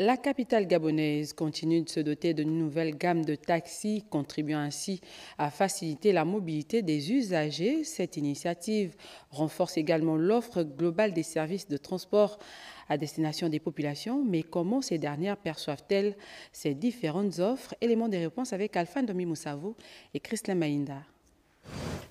La capitale gabonaise continue de se doter d'une nouvelle gamme de taxis, contribuant ainsi à faciliter la mobilité des usagers. Cette initiative renforce également l'offre globale des services de transport à destination des populations. Mais comment ces dernières perçoivent-elles ces différentes offres? Éléments des réponses avec Alphane Domi Moussavou et Christine Maïnda.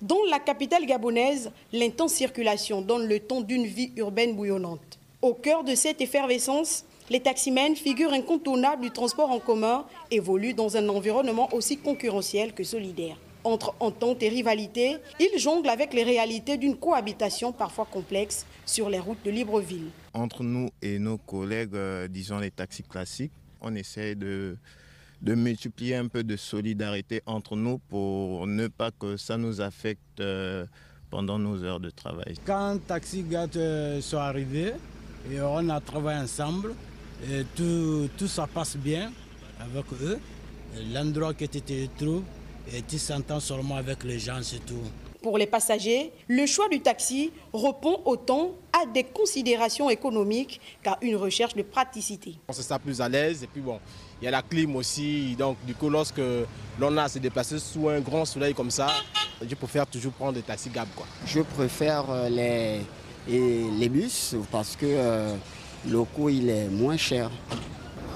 Dans la capitale gabonaise, l'intense circulation donne le ton d'une vie urbaine bouillonnante. Au cœur de cette effervescence, les taximens, figures incontournables du transport en commun, évoluent dans un environnement aussi concurrentiel que solidaire. Entre entente et rivalité, ils jonglent avec les réalités d'une cohabitation parfois complexe sur les routes de Libreville. Entre nous et nos collègues, disons les taxis classiques, on essaie de multiplier un peu de solidarité entre nous pour ne pas que ça nous affecte pendant nos heures de travail. Quand Taxi Gab sont arrivés, et on a travaillé ensemble, et tout ça passe bien avec eux. L'endroit que tu te trouves, et tu s'entends seulement avec les gens, c'est tout. Pour les passagers, le choix du taxi répond autant à des considérations économiques qu'à une recherche de praticité. On se sent plus à l'aise et puis bon, il y a la clim aussi. Donc du coup, lorsque l'on a à se déplacer sous un grand soleil comme ça, je préfère toujours prendre des taxis Gab, quoi. Je préfère les bus parce que le coût il est moins cher.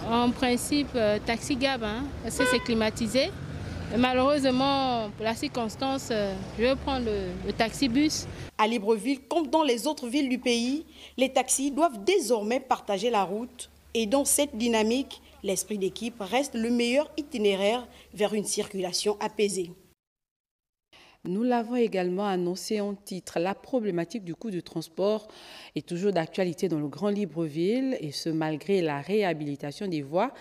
En principe, taxi Gab, parce que c'est climatisé. Et malheureusement, pour la circonstance, je vais prendre le taxi-bus. À Libreville, comme dans les autres villes du pays, les taxis doivent désormais partager la route. Et dans cette dynamique, l'esprit d'équipe reste le meilleur itinéraire vers une circulation apaisée. Nous l'avons également annoncé en titre. La problématique du coût du transport est toujours d'actualité dans le Grand Libreville, et ce malgré la réhabilitation des voies.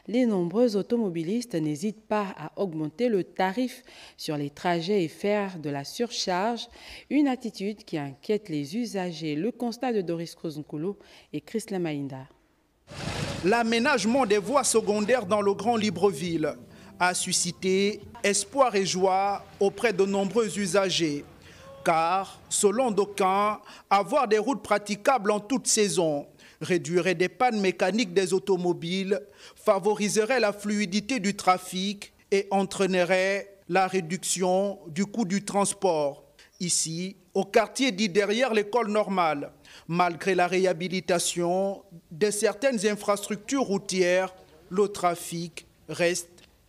Les nombreux automobilistes n'hésitent pas à augmenter le tarif sur les trajets et faire de la surcharge, une attitude qui inquiète les usagers. Le constat de Doris Kozunkulu et Christine Maïnda. L'aménagement des voies secondaires dans le Grand Libreville a suscité espoir et joie auprès de nombreux usagers. Car, selon d'aucuns, avoir des routes praticables en toute saison réduirait des pannes mécaniques des automobiles, favoriserait la fluidité du trafic et entraînerait la réduction du coût du transport. Ici, au quartier dit derrière l'école normale, malgré la réhabilitation de certaines infrastructures routières, le trafic reste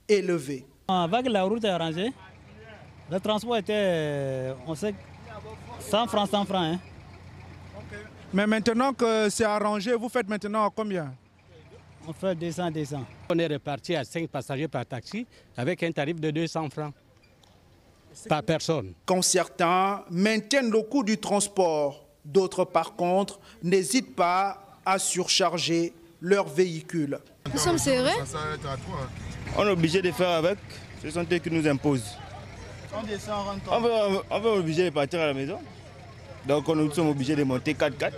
élevé. Avec la route arrangée, le transport était, on sait, 100 francs, 100 francs. Hein. Okay. Mais maintenant que c'est arrangé, vous faites maintenant combien? On fait 200. On est reparti à 5 passagers par taxi avec un tarif de 200 francs par personne. Quand certains maintiennent le coût du transport, d'autres par contre n'hésitent pas à surcharger leur véhicule. Nous sommes serrés. On est obligé de faire avec, ce sont eux qui nous imposent. On va obligé de partir à la maison. Donc nous sommes obligés de monter 4x4.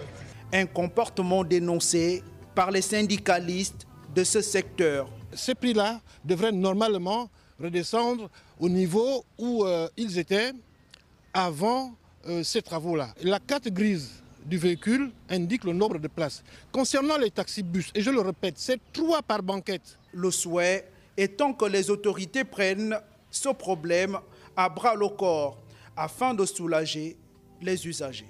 Un comportement dénoncé par les syndicalistes de ce secteur. Ces prix-là devraient normalement redescendre au niveau où ils étaient avant ces travaux-là. La carte grise du véhicule indique le nombre de places. Concernant les taxis-bus, et je le répète, c'est 3 par banquette. Le souhait étant que les autorités prennent ce problème à bras le corps afin de soulager les usagers.